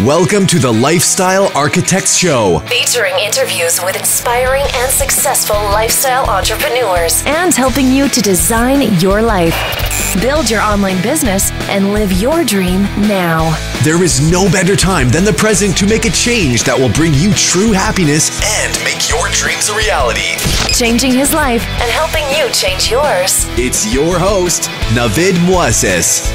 Welcome to the Lifestyle Architects Show, featuring interviews with inspiring and successful lifestyle entrepreneurs and helping you to design your life, build your online business, and live your dream now. There is no better time than the present to make a change that will bring you true happiness and make your dreams a reality. Changing his life and helping you change yours. It's your host, Navid Moazzez.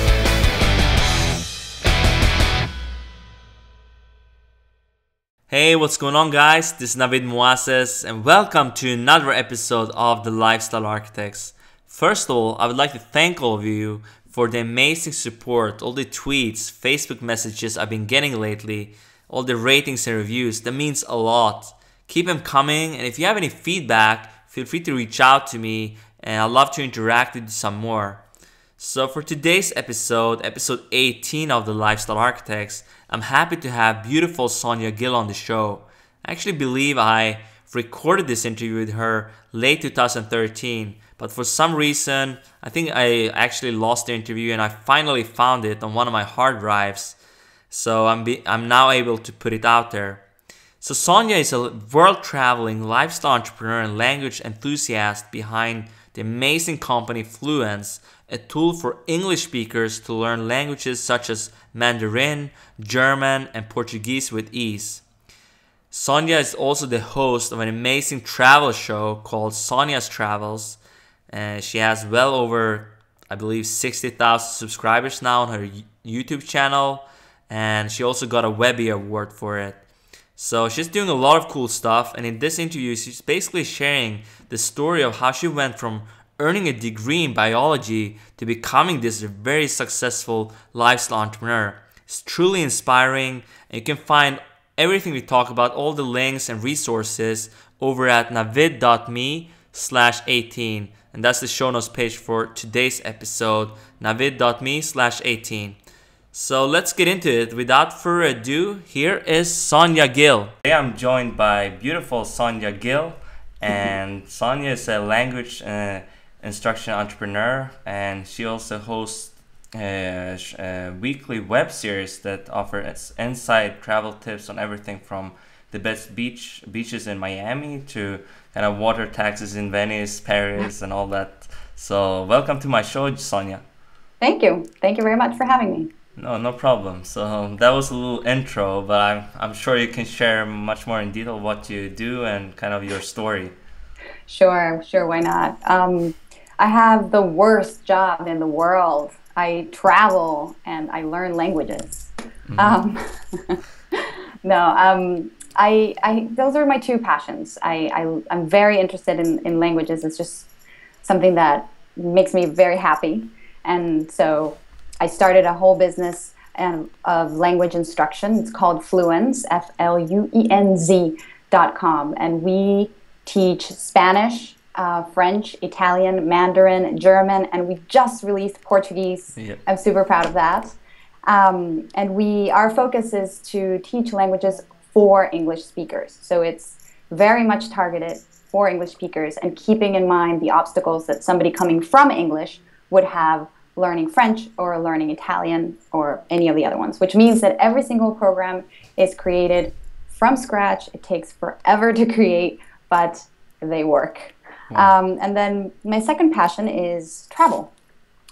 Hey, what's going on, guys? This is Navid Moazzez and welcome to another episode of the Lifestyle Architects. First of all, I would like to thank all of you for the amazing support, all the tweets, Facebook messages I've been getting lately, all the ratings and reviews. That means a lot. Keep them coming, and if you have any feedback, feel free to reach out to me and I'd love to interact with you some more. So for today's episode 18 of the Lifestyle Architects, I'm happy to have beautiful Sonia Gil on the show. I actually believe I recorded this interview with her late 2013, but for some reason, I think I actually lost the interview and I finally found it on one of my hard drives. So I'm now able to put it out there. So Sonia is a world-traveling lifestyle entrepreneur and language enthusiast behind the amazing company Fluenz, a tool for English speakers to learn languages such as Mandarin, German, and Portuguese with ease. Sonia is also the host of an amazing travel show called Sonia's Travels. She has well over, I believe, 60,000 subscribers now on her YouTube channel, and she also got a Webby Award for it. So she's doing a lot of cool stuff, and in this interview, she's basically sharing the story of how she went from earning a degree in biology to becoming this very successful lifestyle entrepreneur. It's truly inspiring, and you can find everything we talk about, all the links and resources over at navid.me/18, and that's the show notes page for today's episode, navid.me/18. So let's get into it. Without further ado, here is Sonia Gil. Today I'm joined by beautiful Sonia Gil, and Sonia is a language instruction entrepreneur, and she also hosts a weekly web series that offers inside travel tips on everything from the best beaches in Miami to kind of water taxis in Venice, Paris, and all that. So welcome to my show, Sonia. Thank you. Thank you very much for having me. No problem. So that was a little intro, but I'm sure you can share much more in detail what you do and kind of your story. Sure, why not? I have the worst job in the world. I travel and I learn languages. Mm-hmm. Those are my two passions. I'm very interested in languages. It's just something that makes me very happy. And so I started a whole business of language instruction. It's called Fluenz, Fluenz.com. And we teach Spanish, French, Italian, Mandarin, German, and we just released Portuguese. Yep. I'm super proud of that. And our focus is to teach languages for English speakers. So it's very much targeted for English speakers and keeping in mind the obstacles that somebody coming from English would have learning French or learning Italian or any of the other ones, which means that every single program is created from scratch. It takes forever to create, but they work. Wow. And then my second passion is travel.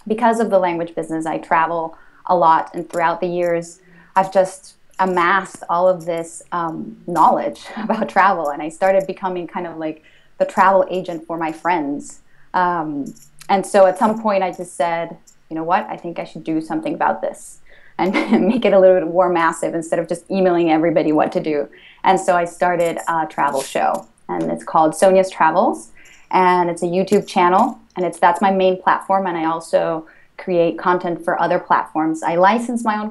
Because of the language business, I travel a lot, and throughout the years, I've just amassed all of this knowledge about travel, and I started becoming kind of like the travel agent for my friends. And so at some point, I just said, you know what, I think I should do something about this and make it a little bit more massive instead of just emailing everybody what to do. And so I started a travel show, and it's called Sonia's Travels, and it's a YouTube channel, and that's my main platform, and I also create content for other platforms. I license my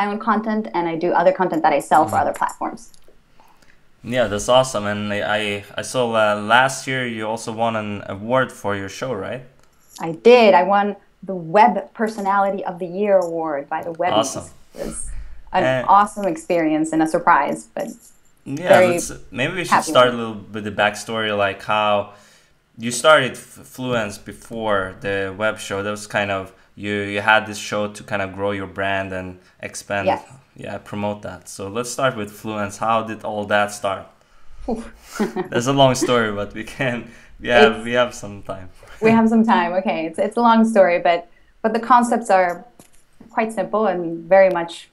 own content, and I do other content that I sell for other platforms. Yeah, that's awesome. And I saw last year you also won an award for your show, right? I did. I won the Web Personality of the Year award by the Webby. Awesome. It was an awesome experience and a surprise, but yeah, maybe we should start a little bit the backstory, like how you started Fluenz before the web show. That was kind of you had this show to kind of grow your brand and expand, promote that. So let's start with Fluenz. How did all that start? There's a long story, but we have some time. We have some time. Okay, it's a long story, but the concepts are quite simple and very much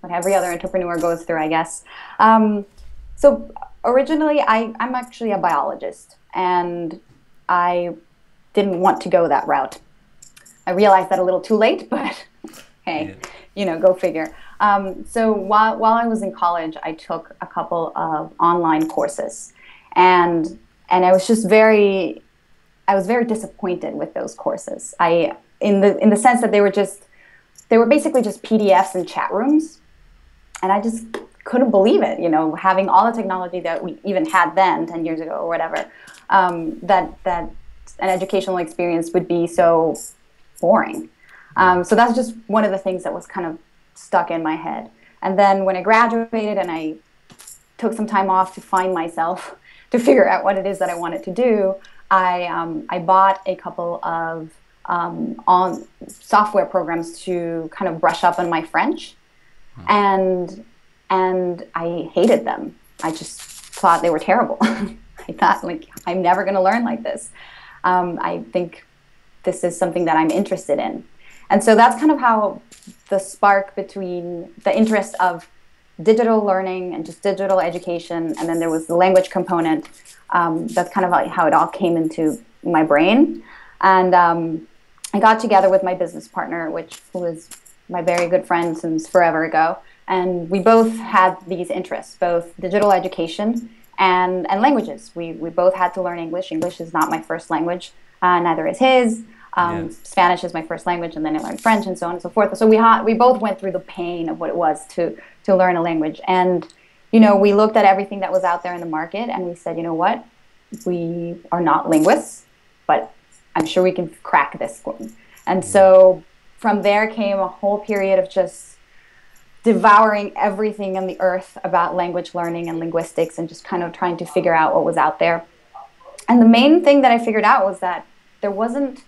what every other entrepreneur goes through, I guess. So originally, I'm actually a biologist, and I didn't want to go that route. I realized that a little too late, but hey, go figure. So while I was in college, I took a couple of online courses, and I was just very disappointed with those courses. In the sense that they were basically just PDFs and chat rooms, and I just couldn't believe it. Having all the technology that we even had then, 10 years ago or whatever, that an educational experience would be so boring. So that's just one of the things that was kind of stuck in my head. And then when I graduated and I took some time off to find myself, to figure out what it is that I wanted to do, I bought a couple of on software programs to kind of brush up on my French, and I hated them. I just thought they were terrible. I thought, like, I'm never going to learn like this. I think this is something that I'm interested in. And so that's kind of how the spark between the interest of digital learning and just digital education, and then there was the language component. That's kind of like how it all came into my brain. And I got together with my business partner, who was my very good friend since forever ago. And we both had these interests, both digital education and languages. We both had to learn English. English is not my first language, neither is his. Spanish is my first language, and then I learned French, and so on and so forth. So we both went through the pain of what it was to learn a language. And, we looked at everything that was out there in the market, and we said, you know what? We are not linguists, but I'm sure we can crack this one. And so from there came a whole period of just devouring everything on the earth about language learning and linguistics, and just kind of trying to figure out what was out there. And the main thing that I figured out was that there wasn't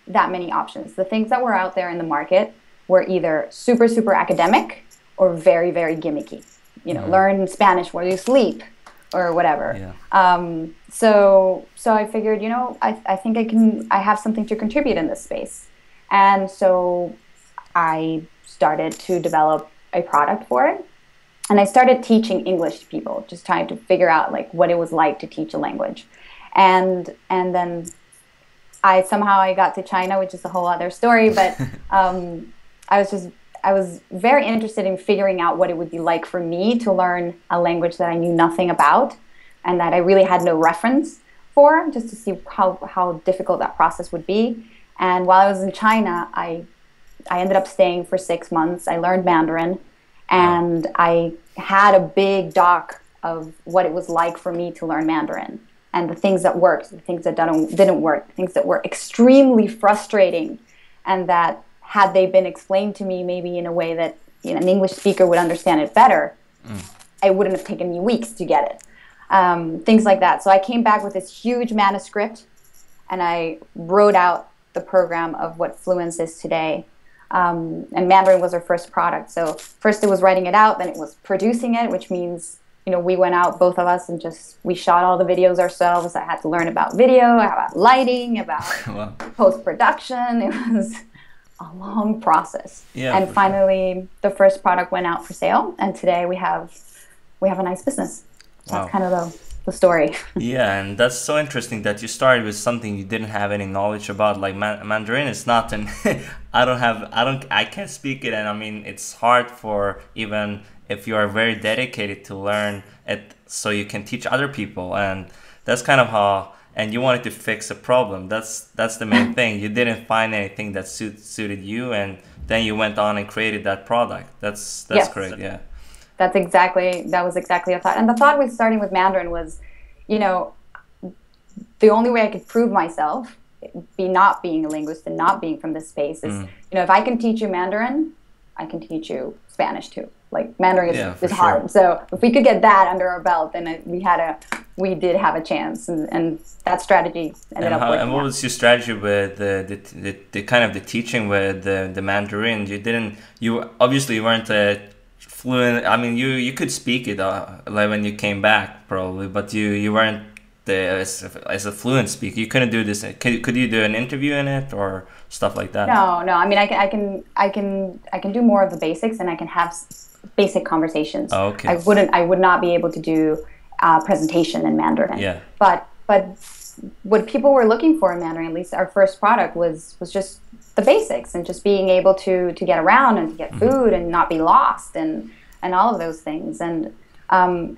that many options. The things that were out there in the market were either super, super academic or very, very gimmicky. Learn Spanish while you sleep or whatever. So I figured, I think I have something to contribute in this space. And so I started to develop a product for it. And I started teaching English to people, just trying to figure out like what it was like to teach a language. And then I got to China, which is a whole other story, but I was very interested in figuring out what it would be like for me to learn a language that I knew nothing about and that I really had no reference for, just to see how difficult that process would be. And while I was in China, I ended up staying for 6 months. I learned Mandarin, and I had a big doc of what it was like for me to learn Mandarin, and the things that worked, the things that didn't work, the things that were extremely frustrating, and that had they been explained to me maybe in a way that an English speaker would understand it better, it wouldn't have taken me weeks to get it. Things like that. So I came back with this huge manuscript, and I wrote out the program of what Fluenz is today. And Mandarin was our first product. So first it was writing it out, then it was producing it, which means we went out, both of us, and we shot all the videos ourselves. I had to learn about video, about lighting, about post-production. It was a long process. And finally, the first product went out for sale, and today we have a nice business. That's kind of the story. Yeah, and that's so interesting that you started with something you didn't have any knowledge about. Like Mandarin is not an I can't speak it, and I mean it's hard for even if you are very dedicated to learn it so you can teach other people. And that's kind of how, and you wanted to fix a problem. That's the main thing. You didn't find anything that suited you, and then you went on and created that product. That's great. Yeah. That was exactly a thought. And the thought with starting with Mandarin was, the only way I could prove myself, not being a linguist and not being from this space, is, if I can teach you Mandarin, I can teach you Spanish too. Like Mandarin is sure. hard. So if we could get that under our belt, then we did have a chance, and that strategy ended up working. And what was your strategy with the kind of the teaching with the Mandarin? You obviously weren't fluent. I mean, you could speak it like when you came back probably, but you weren't as a fluent speaker. You couldn't do this. Could you do an interview in it or stuff like that? No. I mean, I can do more of the basics, and I can have basic conversations. Oh, okay. I would not be able to do presentation in Mandarin. Yeah. But what people were looking for in Mandarin, at least our first product, was just the basics, and just being able to get around and to get food and not be lost and all of those things. And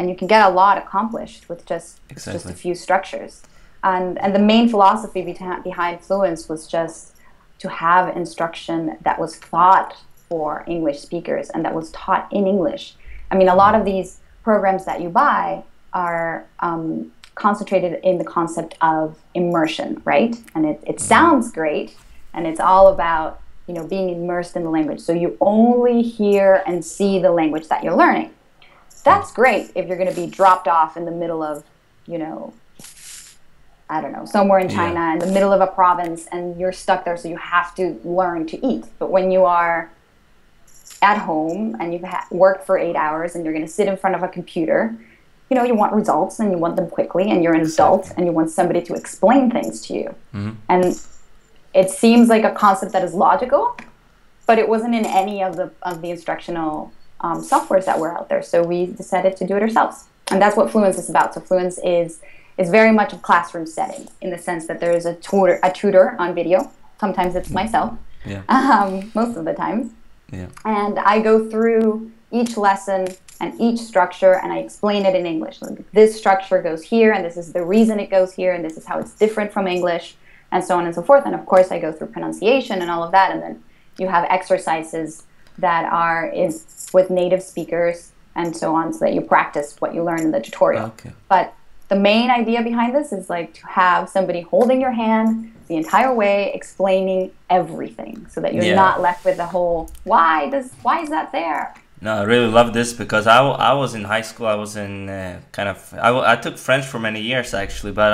you can get a lot accomplished with just a few structures. And the main philosophy behind Fluenz was just to have instruction that was thought for English speakers and that was taught in English. I mean, a lot of these programs that you buy are concentrated in the concept of immersion, right? And it sounds great, and it's all about, you know, being immersed in the language. So you only hear and see the language that you're learning. That's great if you're going to be dropped off in the middle of, you know, I don't know, somewhere in China, in the middle of a province, and you're stuck there, so you have to learn to eat. But when you are at home and you've worked for 8 hours and you're going to sit in front of a computer, you know, you want results and you want them quickly, and you're an adult and you want somebody to explain things to you. And it seems like a concept that is logical, but it wasn't in any of the instructional softwares that were out there. So we decided to do it ourselves. And that's what Fluenz is about. So Fluenz is very much a classroom setting, in the sense that there is a tutor on video. Sometimes it's myself, most of the time. And I go through each lesson and each structure, and I explain it in English. Like, this structure goes here, and this is the reason it goes here, and this is how it's different from English, and so on and so forth. And of course, I go through pronunciation and all of that, and then you have exercises that are with native speakers and so on, so that you practice what you learn in the tutorial. But the main idea behind this is like to have somebody holding your hand the entire way, explaining everything, so that you're not left with the whole, why is that there? No, I really love this, because I was in high school. I was in I took French for many years actually, but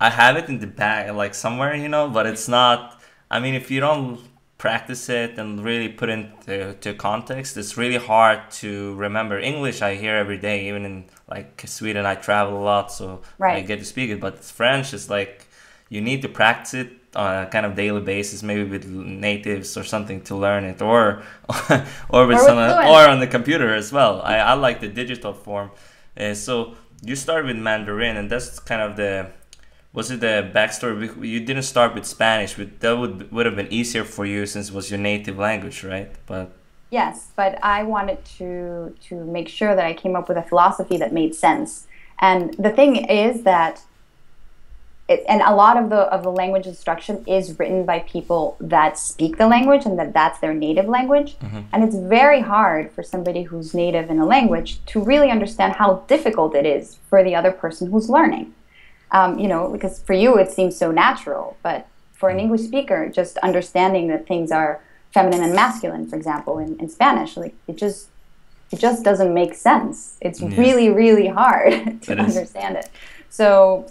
I have it in the bag, like somewhere, you know, but it's not, I mean, if you don't practice it and really put it into context, it's really hard to remember. English I hear every day, even in like Sweden I travel a lot, so I get to speak it, but French is like, you need to practice it on a kind of daily basis, maybe with natives or something, to learn it, or with someone, or on the computer as well. I like the digital form. So you started with Mandarin, and that's kind of was it the backstory? You didn't start with Spanish, but that would have been easier for you since it was your native language, right? But yes, but I wanted to make sure that I came up with a philosophy that made sense. And the thing is that and a lot of the language instruction is written by people that speak the language, and that's their native language. And it's very hard for somebody who's native in a language to really understand how difficult it is for the other person who's learning. You know, because for you it seems so natural, but for an English speaker, just understanding that things are feminine and masculine, for example, in Spanish, like it just doesn't make sense. It's really, really hard to understand it. So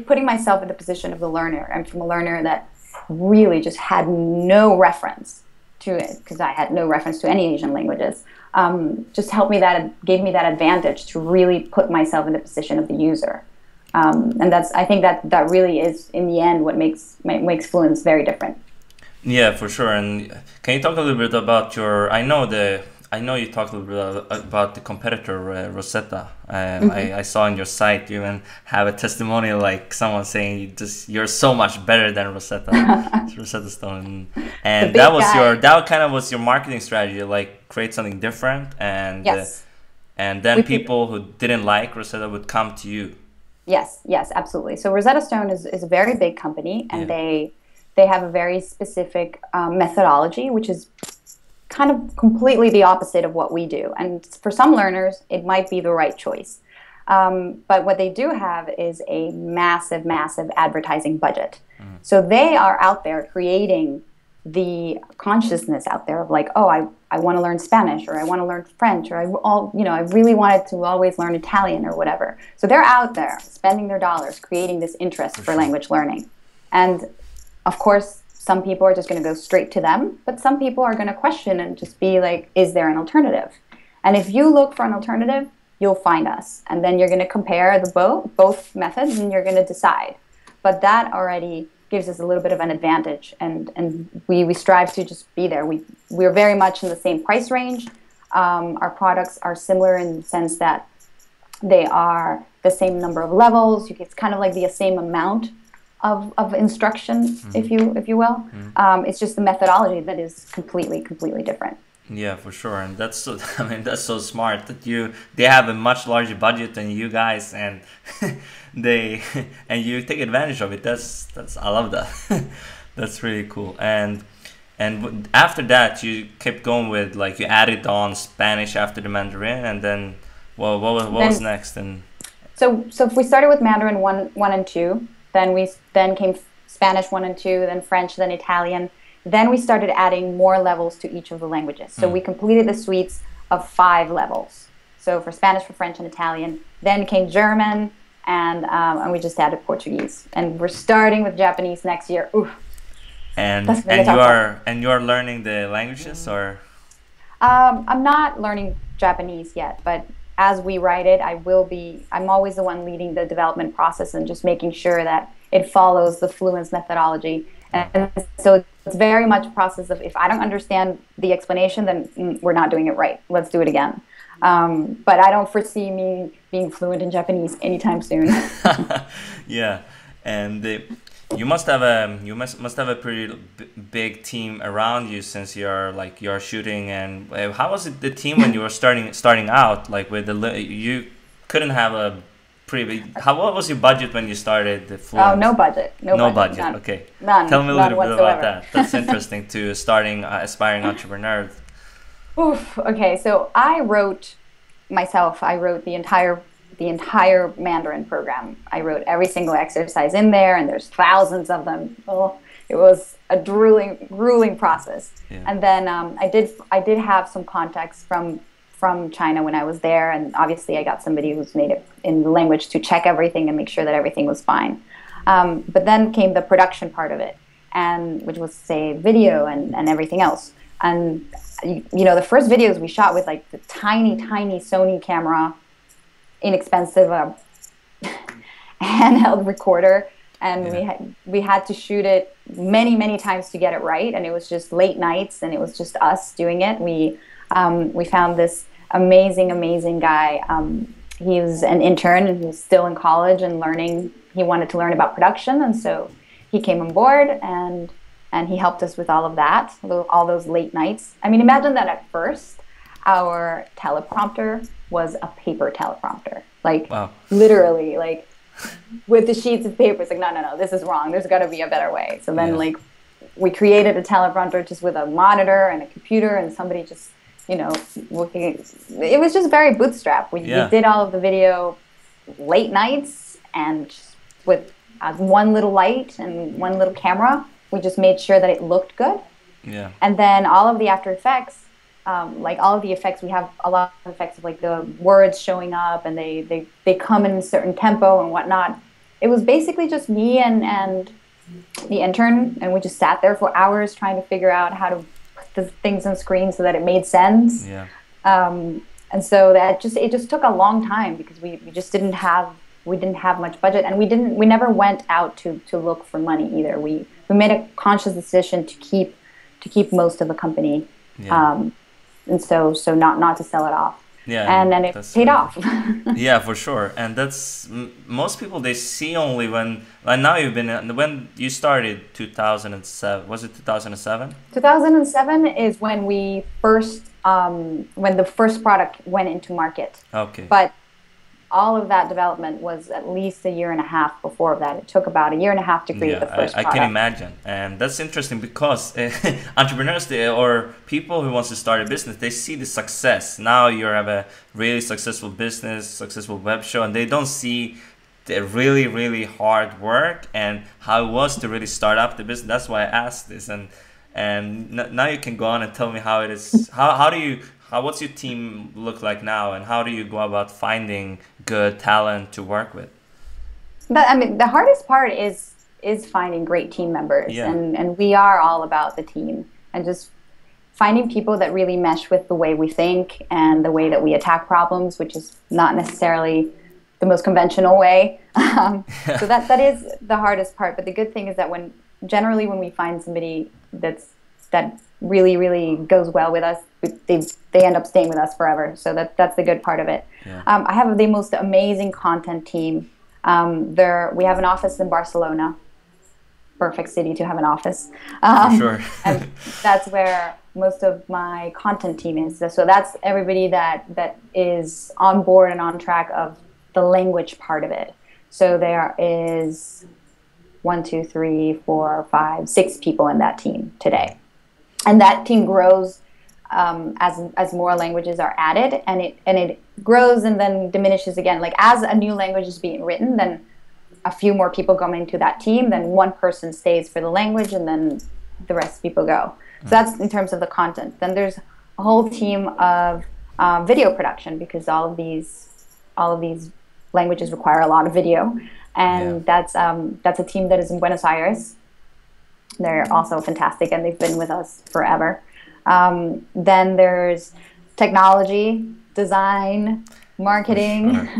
putting myself in the position of the learner. I'm from a learner that really just had no reference to it, because I had no reference to any Asian languages. Just gave me that advantage to really put myself in the position of the user. And I think that really is, in the end, what makes Fluenz very different. Yeah, for sure. And can you talk a little bit about I know you talked a little bit about the competitor, Rosetta. I saw on your site you even have a testimonial, like someone saying you're so much better than Rosetta, Rosetta Stone, and that kind of was your marketing strategy, like create something different, and and then people who didn't like Rosetta would come to you. Yes, absolutely. So Rosetta Stone is a very big company, and they have a very specific methodology, which is kind of completely the opposite of what we do. And for some learners, it might be the right choice. But what they do have is a massive, massive advertising budget. So they are out there creating the consciousness out there of like, oh, I want to learn Spanish, or I want to learn French, or I really wanted to always learn Italian or whatever. So they're out there spending their dollars, creating this interest for language learning. And of course, some people are just going to go straight to them, but some people are going to question and just be like, is there an alternative? And if you look for an alternative, you'll find us. And then you're going to compare the both methods, and you're going to decide. But that already gives us a little bit of an advantage, and we strive to just be there. We're very much in the same price range. Our products are similar in the sense that they are the same number of levels. It's kind of like the same amount of instruction, if you will. It's just the methodology that is completely different. Yeah, for sure. And that's so, I mean, that's so smart that they have a much larger budget than you guys, and you take advantage of it. That's I love that. That's really cool. And after that, you kept going with, like, you added on Spanish after the Mandarin, and then what was next? And so if we started with Mandarin 1 and 2, then came Spanish 1 and 2, then French, then Italian. Then we started adding more levels to each of the languages. So we completed the suites of 5 levels. So for Spanish, for French, and Italian. Then came German, and we just added Portuguese. And we're starting with Japanese next year. Oof. And you are learning the languages, or? I'm not learning Japanese yet, but as we write it, I'm always the one leading the development process and just making sure that it follows the Fluenz methodology. And so it's very much a process of, if I don't understand the explanation, then we're not doing it right. Let's do it again. But I don't foresee me being fluent in Japanese anytime soon. Yeah, and you must have a pretty big team around you, since you're shooting. And how was it, the team when you were starting out? Like, with you couldn't have a what was your budget when you started the Fluenz? Oh, no budget. No budget. None. Okay. None. Tell me a little bit whatsoever. about that. That's interesting to starting aspiring entrepreneurs. Oof. Okay, so I wrote the entire Mandarin program. I wrote every single exercise in there, and there's thousands of them. Oh, it was a grueling process. Yeah. And then I did have some contacts from China when I was there, and obviously I got somebody who's native in the language to check everything and make sure that everything was fine. But then came the production part of it, and which was, say, video and everything else. And the first videos we shot with, like, the tiny Sony camera, inexpensive handheld recorder, and we had to shoot it many times to get it right, and it was just late nights, and it was just us doing it. We found this amazing guy. He was an intern, and he was still in college and learning. He wanted to learn about production, and so he came on board, and he helped us with all of that, all those late nights. I mean, imagine that at first our teleprompter was a paper teleprompter. Like, wow. Literally, like, with the sheets of paper. It's like, no, this is wrong. There's got to be a better way. So then, like, we created a teleprompter just with a monitor and a computer, and somebody just, working. It was just very bootstrap. We did all of the video late nights, and just with one little light and one little camera. We just made sure that it looked good. Yeah. And then all of the After Effects, like all of the effects, we have a lot of effects of, like, the words showing up, and they come in a certain tempo and whatnot. It was basically just me and the intern, and we just sat there for hours trying to figure out how to put the things on screen so that it made sense. Yeah. And so it just took a long time, because we didn't have much budget, and we never went out to look for money either. We made a conscious decision to keep most of the company. Yeah. And so not to sell it off. Yeah, and then it paid off. Yeah, for sure. And that's most people, they see only when, like, now when you started 2007. Was it 2007? 2007 is when we first when the first product went into market. Okay. But all of that development was at least a year and a half before that. It took about a year and a half to create the first product. I can imagine. And that's interesting, because entrepreneurs or people who wants to start a business, they see the success. Now you have a really successful business, successful web show, and they don't see the really hard work and how it was to really start up the business. That's why I asked this. And And now you can go on and tell me how it is. What's your team look like now, and how do you go about finding good talent to work with? I mean, the hardest part is finding great team members, and we are all about the team and just finding people that really mesh with the way we think and the way that we attack problems, which is not necessarily the most conventional way. So that is the hardest part. But the good thing is that generally when we find somebody that really, really goes well with us, they end up staying with us forever. So that's the good part of it. Yeah. I have the most amazing content team. We have an office in Barcelona. Perfect city to have an office. Sure. And that's where most of my content team is. So that's everybody that is on board and on track of the language part of it. So there is 1, 2, 3, 4, 5, 6 people in that team today. And that team grows as more languages are added, and it grows and then diminishes again. Like as a new language is being written, then a few more people come into that team, then one person stays for the language, and then the rest of people go. So that's in terms of the content. Then there's a whole team of video production, because all of these languages require a lot of video, and that's a team that is in Buenos Aires. They're also fantastic, and they've been with us forever. Then there's technology, design, marketing,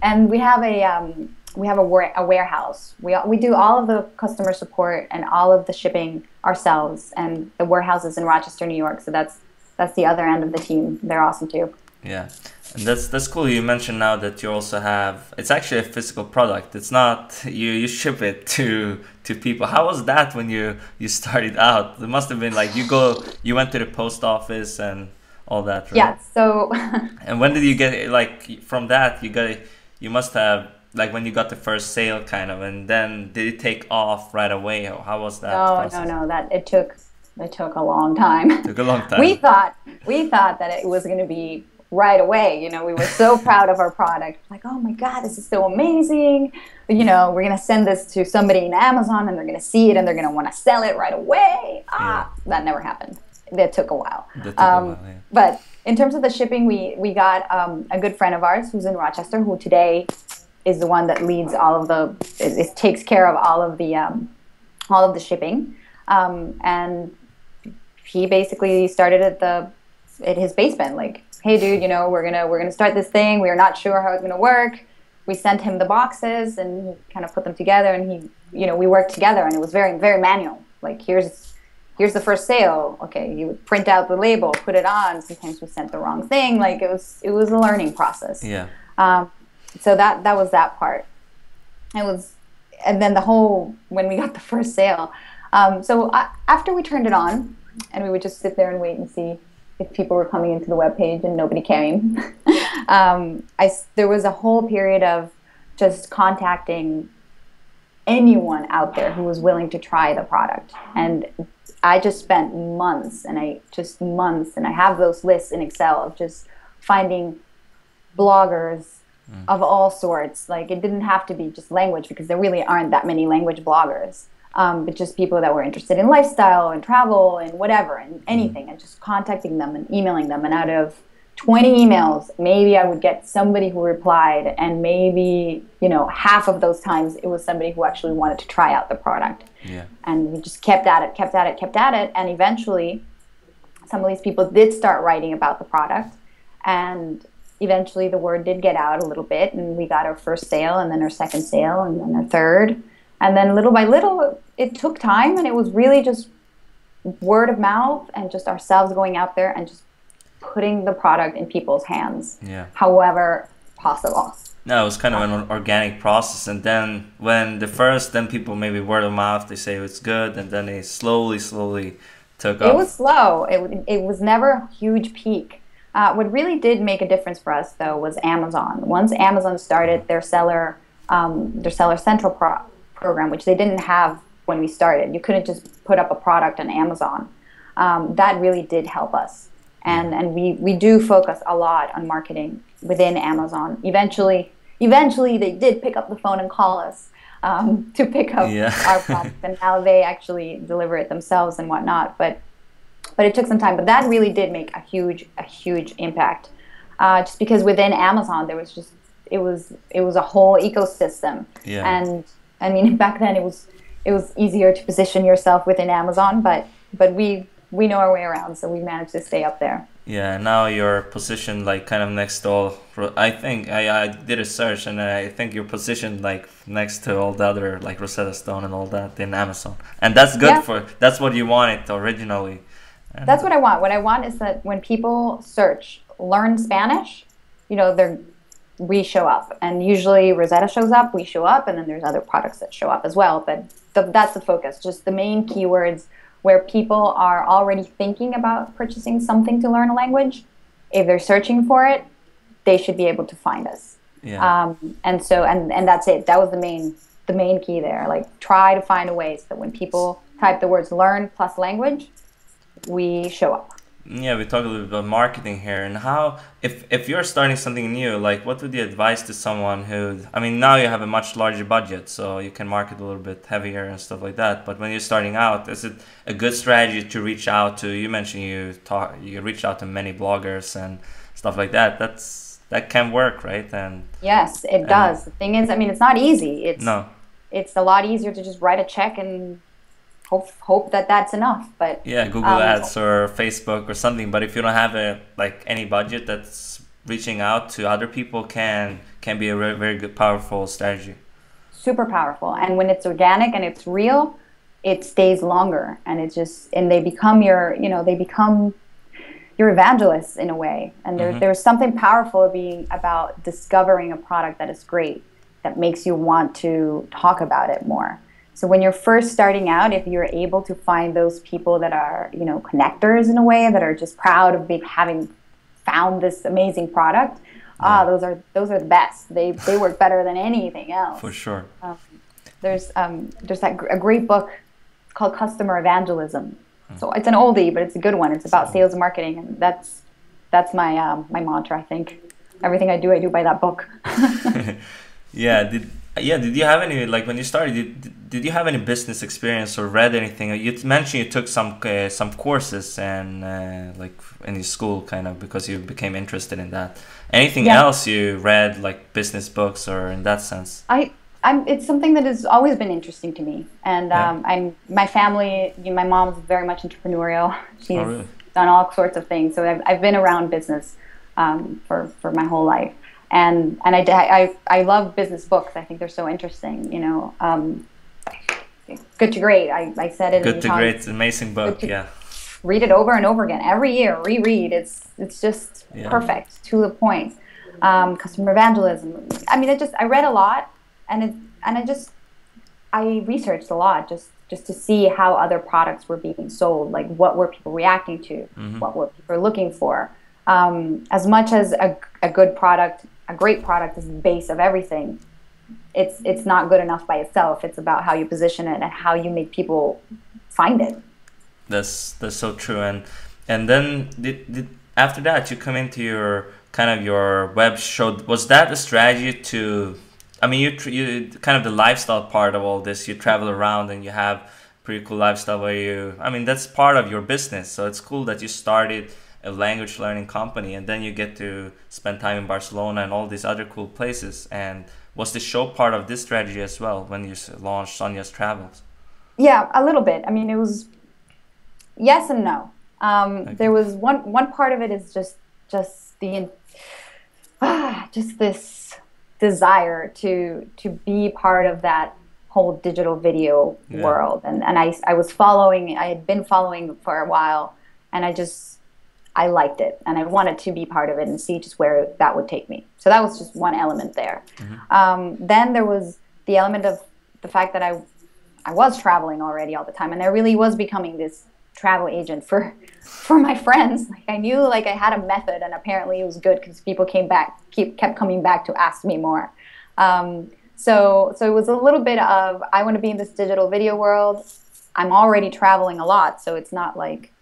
and we have a warehouse. We do all of the customer support and all of the shipping ourselves, and the warehouse is in Rochester, New York. So that's the other end of the team. They're awesome too. Yeah, and that's cool. You mentioned now that you also have, it's actually a physical product. It's not you ship it to people. How was that when you started out? It must have been like you went to the post office and all that, right? Yeah. So. And when did you get it? Like from that you must have, like when you got the first sale kind of, and then did it take off right away? How was that process? No. It took a long time. It took a long time. We thought that it was going to be right away. You know, we were so proud of our product. Like, oh my God, this is so amazing. You know, we're going to send this to somebody in Amazon, and they're going to see it, and they're going to want to sell it right away. That never happened. That took a while. But in terms of the shipping, we got a good friend of ours who's in Rochester, who today is the one that leads it takes care of all of the shipping. And he basically started at his basement, like, hey dude, you know, we're gonna start this thing. We are not sure how it's gonna work. We sent him the boxes, and he kind of put them together, and we worked together, and it was very, very manual. Like, here's the first sale. Okay, you would print out the label, put it on. Sometimes we sent the wrong thing. Like, it was a learning process. Yeah. So that was that part. And then when we got the first sale. After we turned it on, and we would just sit there and wait and see if people were coming into the webpage, and nobody came. There was a whole period of just contacting anyone out there who was willing to try the product. And I just spent months, and I have those lists in Excel of just finding bloggers of all sorts. Like, it didn't have to be just language, because there really aren't that many language bloggers. But just people that were interested in lifestyle and travel and whatever and anything, and just contacting them and emailing them. And out of 20 emails, maybe I would get somebody who replied, and maybe, half of those times it was somebody who actually wanted to try out the product. Yeah. And we just kept at it. And eventually some of these people did start writing about the product, and eventually the word did get out a little bit, and we got our first sale, and then our second sale, and then our third. And then little by little, it took time, and it was really just word of mouth and just ourselves going out there and just putting the product in people's hands, however possible. No, it was kind of an organic process. And then then people, maybe word of mouth, they say it's good, and then they slowly took off. It was slow. It was never a huge peak. What really did make a difference for us, though, was Amazon. Once Amazon started their Seller Central program, which they didn't have when we started. You couldn't just put up a product on Amazon. That really did help us. And we do focus a lot on marketing within Amazon. Eventually they did pick up the phone and call us. to pick up our product, and now they actually deliver it themselves and whatnot. But it took some time. But that really did make a huge impact, just because within Amazon there was just it was a whole ecosystem. Yeah. And I mean, back then it was easier to position yourself within Amazon, but we know our way around, so we managed to stay up there. Yeah, now you're positioned like kind of next to all. I think I did a search, and I think you're positioned like next to all the other like Rosetta Stone and all that in Amazon, and that's good that's what you wanted originally. And that's what I want. What I want is that when people search learn Spanish, we show up, and usually Rosetta shows up, we show up, and then there's other products that show up as well. But that's the focus, just the main keywords where people are already thinking about purchasing something to learn a language. If they're searching for it, they should be able to find us. Yeah. And that's it. That was the main key there. Like, try to find a way so that when people type the words learn plus language, we show up. Yeah, we talk a little bit about marketing here, and how if you're starting something new, like what would you advise to someone who, I mean, now you have a much larger budget, so you can market a little bit heavier and stuff like that. But when you're starting out, is it a good strategy to reach out to? You mentioned you reach out to many bloggers and stuff like that. That can work, right? And yes, it does. The thing is, I mean, it's not easy. It's a lot easier to just write a check and hope that that's enough. But yeah, Google Ads or Facebook or something. But if you don't have any budget, that's reaching out to other people can be a very, very good, powerful strategy. Super powerful. And when it's organic and it's real, it stays longer, and they become your evangelists in a way. And there's something powerful about discovering a product that is great, that makes you want to talk about it more. So when you're first starting out, if you're able to find those people that are, connectors in a way, that are just proud of having found this amazing product, those are the best. They work better than anything else. For sure. There's a great book called Customer Evangelism. So it's an oldie, but it's a good one. It's about sales and marketing, and that's my mantra. I think everything I do by that book. Yeah. Did you have any, like, when you started, did you have any business experience or read anything? You mentioned you took some courses and like in your school, kind of, because you became interested in that. Anything else you read, like business books or in that sense? It's something that has always been interesting to me, and my family. My mom's very much entrepreneurial. She's done all sorts of things, so I've been around business for my whole life. And I love business books. I think they're so interesting. Good to Great. I said it. Good to Great, amazing book. Yeah. Read it over and over again every year. Reread. It's just perfect, to the point. Customer Evangelism. I mean, I read a lot, and I researched a lot just to see how other products were being sold. Like, what were people reacting to? What were people looking for? As much as a good product, a great product is the base of everything, it's not good enough by itself. It's about how you position it and how you make people find it. That's so true. And then did after that you come into your web show. Was that a strategy to? I mean, you kind of the lifestyle part of all this. You travel around and you have pretty cool lifestyle where that's part of your business. So it's cool that you started a language learning company, and then you get to spend time in Barcelona and all these other cool places. And was the show part of this strategy as well when you launched Sonia's Travels? Yeah, a little bit. I mean, it was yes and no. There was one part of it is just this desire to be part of that whole digital video world, and I had been following for a while, and I liked it, and I wanted to be part of it and see just where that would take me. So that was just one element there. Then there was the element of the fact that I was traveling already all the time, and I really was becoming this travel agent for my friends. Like, I knew I had a method, and apparently it was good because people kept coming back to ask me more. So it was a little bit of, I want to be in this digital video world. I'm already traveling a lot, so it's not like,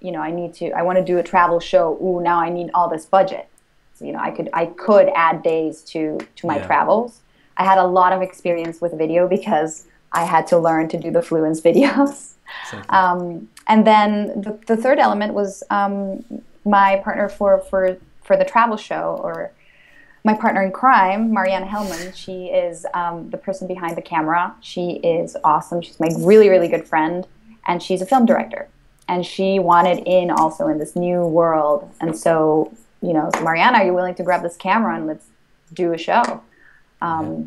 I want to do a travel show. Ooh, now I need all this budget. So, I could add days to my travels. I had a lot of experience with video because I had to learn to do the Fluenz videos. And then the third element was my partner for the travel show, or my partner in crime, Marianne Hellman. She is the person behind the camera. She is awesome. She's my really, really good friend, and she's a film director. And she wanted in also in this new world. And so, you know, Marianne, are you willing to grab this camera and let's do a show?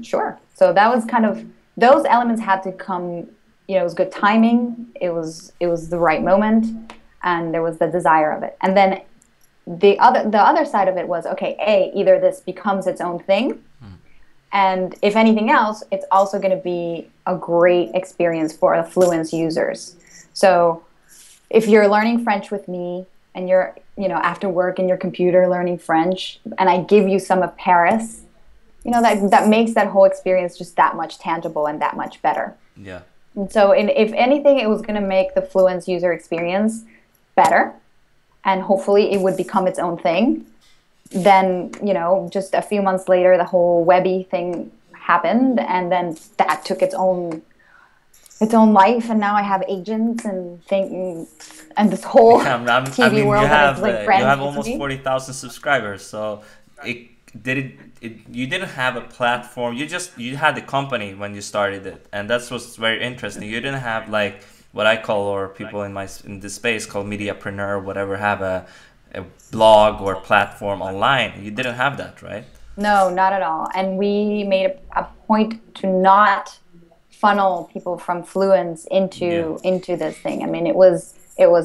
Sure. So that was kind of, those elements had to come, you know, it was good timing. It was the right moment, and there was the desire of it. And then the other side of it was, okay, either this becomes its own thing, and if anything else, it's also going to be a great experience for the Fluenz users. So if you're learning French with me and you're, you know, after work in your computer learning French, and I give you some of Paris, you know, that makes that whole experience just that much tangible and that much better. Yeah. And so if anything, it was going to make the Fluenz user experience better, and hopefully it would become its own thing. Then, you know, just a few months later, the whole Webby thing happened, and then that took its own life, and now I have agents and this whole TV world that is like friends. You have almost 40,000 subscribers, so you didn't have a platform. You had the company when you started it, and that's what's very interesting. You didn't have like what I call, or people in this space call mediapreneur, whatever, have a blog or platform online. You didn't have that, right? No, not at all. And we made a point to not funnel people from Fluenz into this thing. I mean, it was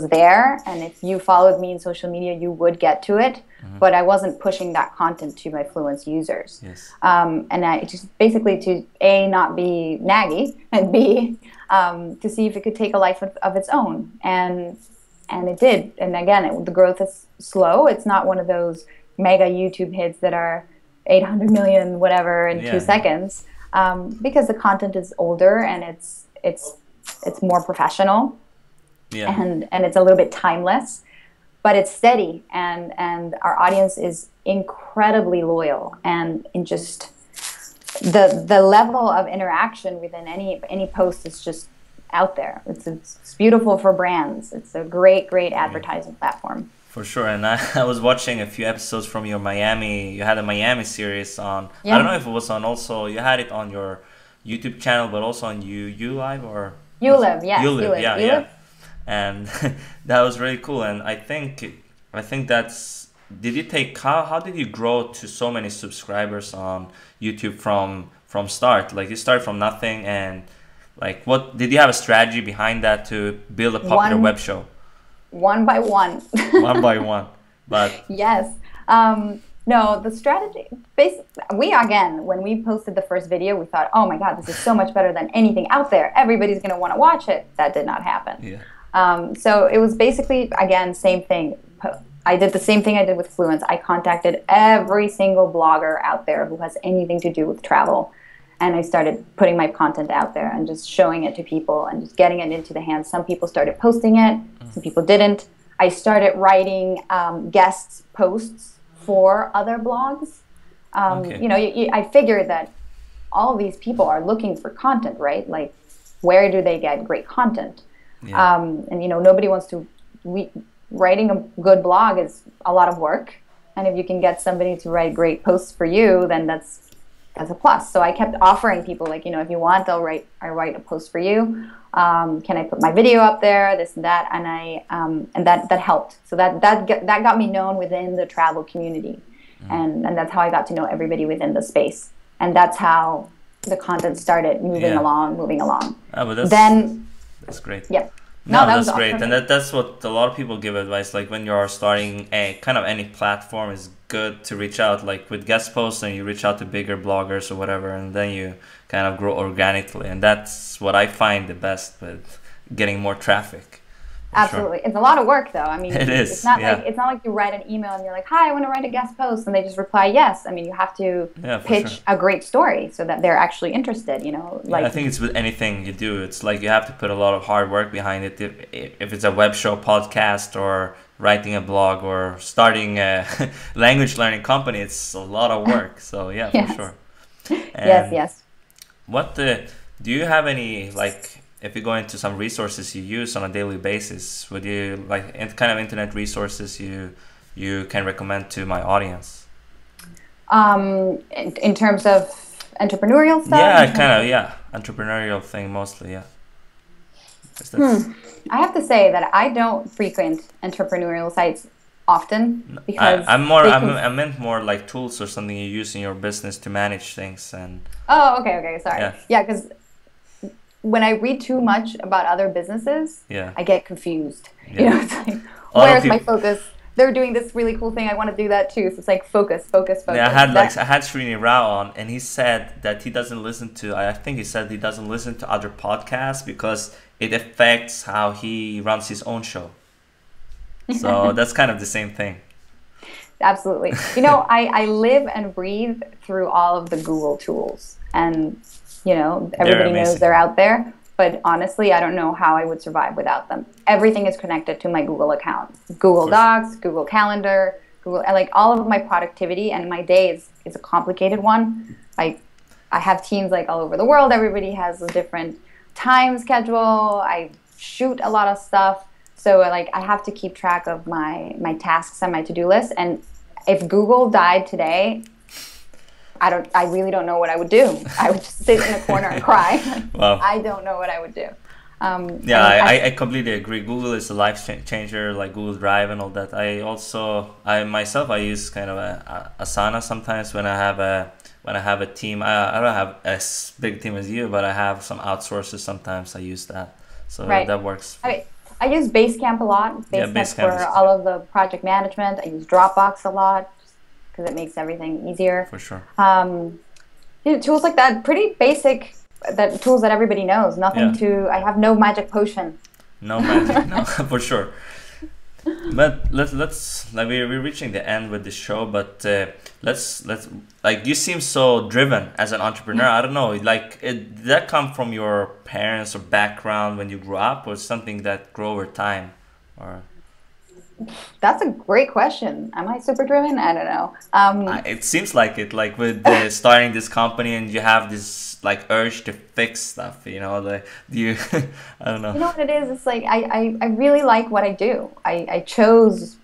there, and if you followed me in social media, you would get to it. But I wasn't pushing that content to my Fluenz users. Yes. And I just basically to A, not be naggy, and B, to see if it could take a life of its own. And it did. And again, the growth is slow. It's not one of those mega YouTube hits that are 800 million whatever in 2 seconds, because the content is older and it's more professional, and it's a little bit timeless. But it's steady, and our audience is incredibly loyal, and in just the level of interaction within any post is just out there. It's beautiful for brands. It's a great advertising platform. For sure. And I was watching a few episodes from your Miami. You had a Miami series on. I don't know if it was on also. You had it on your YouTube channel, but also on YouLive or YouLive. Yes, YouLive. Yeah. And that was really cool. And I think that's, did you take, how did you grow to so many subscribers on YouTube from start? Like you started from nothing, and like what did you have a strategy behind that to build a popular web show? One by one. One by one. But yes. No, the strategy, when we posted the first video, we thought, oh my God, this is so much better than anything out there. Everybody's going to want to watch it. That did not happen. Yeah. So it was basically, again, same thing. I did the same thing I did with Fluenz. I contacted every single blogger out there who has anything to do with travel. And I started putting my content out there and just showing it to people and just getting it into the hands. Some people started posting it. Some people didn't. I started writing guest posts for other blogs. You know, I figured that all these people are looking for content, right? Like, where do they get great content? Yeah. And you know, nobody wants to. Writing a good blog is a lot of work, and if you can get somebody to write great posts for you, then that's a plus. So I kept offering people, like, you know, if you want, I write a post for you. Can I put my video up there? This and that, and that helped. So that got me known within the travel community, and that's how I got to know everybody within the space, and that's how the content started moving along. Oh, but that's great. Yep. No, that's great. And that's what a lot of people give advice. Like when you're starting any platform, is good to reach out, like with guest posts, and you reach out to bigger bloggers or whatever, and then you kind of grow organically. And that's what I find the best with getting more traffic. Absolutely. Sure. It's a lot of work, though. I mean, it is. It's not like you write an email and you're like, hi, I want to write a guest post, and they just reply yes. I mean, you have to pitch a great story so that they're actually interested, you know. Like, I think it's with anything you do. It's like you have to put a lot of hard work behind it. If it's a web show, podcast, or writing a blog, or starting a language learning company, it's a lot of work. So, for sure. Yes, yes. What do you have any, like, if you go into some resources you use on a daily basis, would you like kind of internet resources you can recommend to my audience? In terms of entrepreneurial stuff? Yeah, kind of, yeah. Entrepreneurial thing mostly, yeah. I have to say that I don't frequent entrepreneurial sites often because I meant more like tools or something you use in your business to manage things and. Oh, okay, sorry. Yeah, because when I read too much about other businesses, I get confused. Yeah. You know, it's like, where's my focus? They're doing this really cool thing. I want to do that too. So it's like focus. Yeah, I had Srini Rao on, and he said that he doesn't listen to. I think he said he doesn't listen to other podcasts because it affects how he runs his own show. So that's kind of the same thing. Absolutely. You know, I live and breathe through all of the Google tools, and you know, everybody knows they're out there. But honestly, I don't know how I would survive without them. Everything is connected to my Google account. Google Docs, Google Calendar, like all of my productivity, and my day is a complicated one. I have teams like all over the world. Everybody has a different time schedule. I shoot a lot of stuff. So like I have to keep track of my tasks and my to-do list. And if Google died today, I really don't know what I would do. I would just sit in a corner and cry. Wow. I don't know what I would do. I completely agree. Google is a life changer, like Google Drive and all that. I myself use kind of a Asana sometimes when I have a team. I don't have as big team as you, but I have some outsources. Sometimes I use that, so that works. I use Basecamp a lot. Basecamp for all of the project management. I use Dropbox a lot because it makes everything easier. For sure. You know, tools like that, pretty basic. Tools that everybody knows. Nothing to. I have no magic potion. No magic, no, for sure. But let's like we're reaching the end with the show. But let's like you seem so driven as an entrepreneur. I don't know, like did that come from your parents or background when you grew up, or something that grew over time, or? That's a great question. Am I super driven? I don't know. It seems like it. Like with starting this company, and you have this like urge to fix stuff. You know, like you. I don't know. You know what it is? It's like I really like what I do. I chose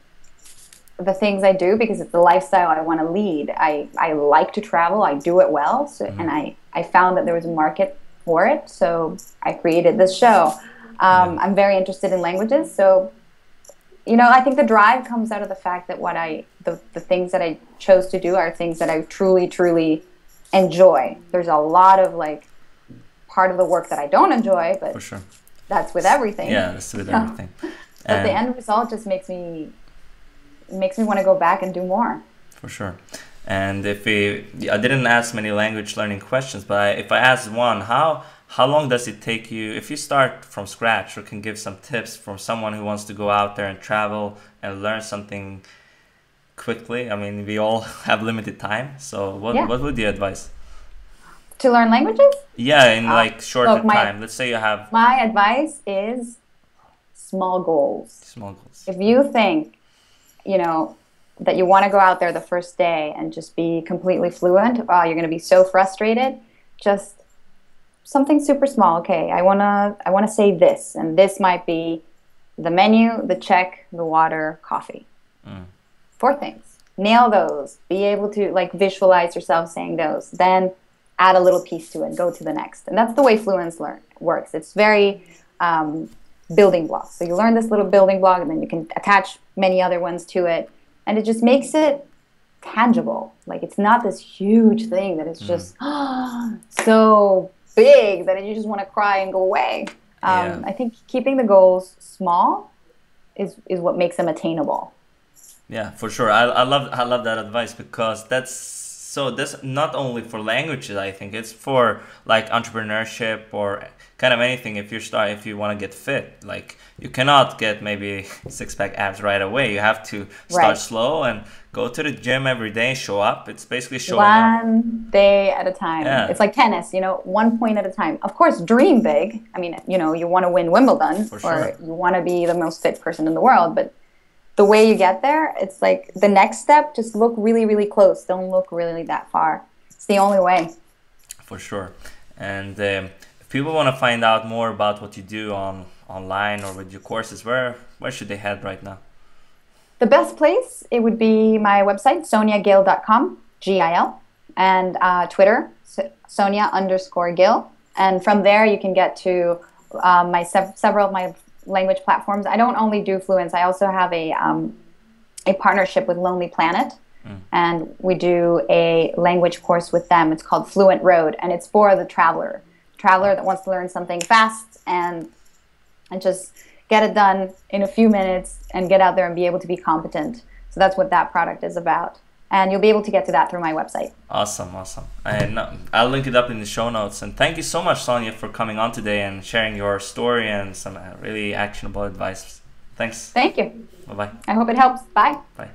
the things I do because it's the lifestyle I want to lead. I like to travel. I do it well. So and I found that there was a market for it. So I created this show. I'm very interested in languages. So. You know, I think the drive comes out of the fact that the things that I chose to do are things that I truly, truly enjoy. There's a lot of like part of the work that I don't enjoy, but for sure. That's with everything. Yeah, that's with everything. But the end result just makes me want to go back and do more. For sure. And I didn't ask many language learning questions, but if I ask one, how long does it take you, if you start from scratch, or can give some tips from someone who wants to go out there and travel and learn something quickly? I mean, we all have limited time, so what would you advise? To learn languages? Yeah, in like shorter time. Let's say you have... My advice is small goals. Small goals. If you think, you know, that you want to go out there the first day and just be completely fluent, you're going to be so frustrated, just... something super small. Okay, I wanna say this, and this might be the menu, the check, the water, coffee. 4 things. Nail those. Be able to like visualize yourself saying those. Then add a little piece to it. Go to the next. And that's the way Fluenz works. It's very building blocks. So you learn this little building block, and then you can attach many other ones to it, and it just makes it tangible. Like it's not this huge thing that is just so big that you just want to cry and go away. I think keeping the goals small is what makes them attainable. Yeah, for sure. I love that advice, because that's not only for languages. I think it's for like entrepreneurship or kind of anything. If you want to get fit, like you cannot get maybe 6-pack abs right away. You have to start slow and go to the gym every day, show up. It's basically showing up. One day at a time. Yeah. It's like tennis, you know, 1 point at a time. Of course, dream big. I mean, you know, you want to win Wimbledon or you want to be the most fit person in the world. But the way you get there, it's like the next step, just look really, really close. Don't look really that far. It's the only way. For sure. And if people want to find out more about what you do online or with your courses, where should they head right now? The best place, it would be my website, soniagil.com, G-I-L, and Twitter, Sonia_Gil. And from there, you can get to several of my language platforms. I don't only do Fluenz. I also have a partnership with Lonely Planet, and we do a language course with them. It's called Fluent Road, and it's for the traveler that wants to learn something fast and just get it done in a few minutes and get out there and be able to be competent. So that's what that product is about. And you'll be able to get to that through my website. Awesome. And I'll link it up in the show notes. And thank you so much, Sonia, for coming on today and sharing your story and some really actionable advice. Thanks. Thank you. Bye-bye. I hope it helps. Bye. Bye.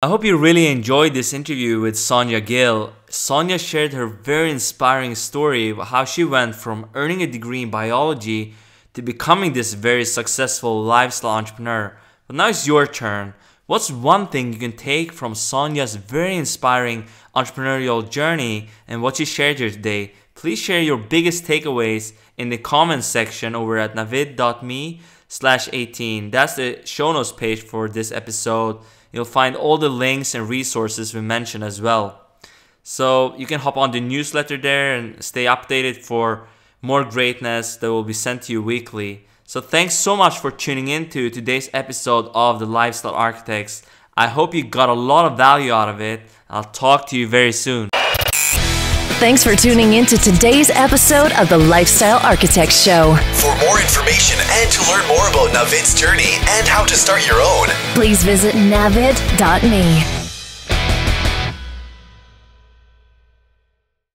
I hope you really enjoyed this interview with Sonia Gil. Sonia shared her very inspiring story of how she went from earning a degree in biology to becoming this very successful lifestyle entrepreneur. But now it's your turn. What's one thing you can take from Sonia's very inspiring entrepreneurial journey and what she shared here today? Please share your biggest takeaways in the comments section over at navid.me/18. That's the show notes page for this episode. You'll find all the links and resources we mentioned as well. So you can hop on the newsletter there and stay updated for more greatness that will be sent to you weekly. So thanks so much for tuning in to today's episode of The Lifestyle Architects. I hope you got a lot of value out of it. I'll talk to you very soon. Thanks for tuning in to today's episode of The Lifestyle Architects Show. For more information and to learn more about Navid's journey and how to start your own, please visit navid.me.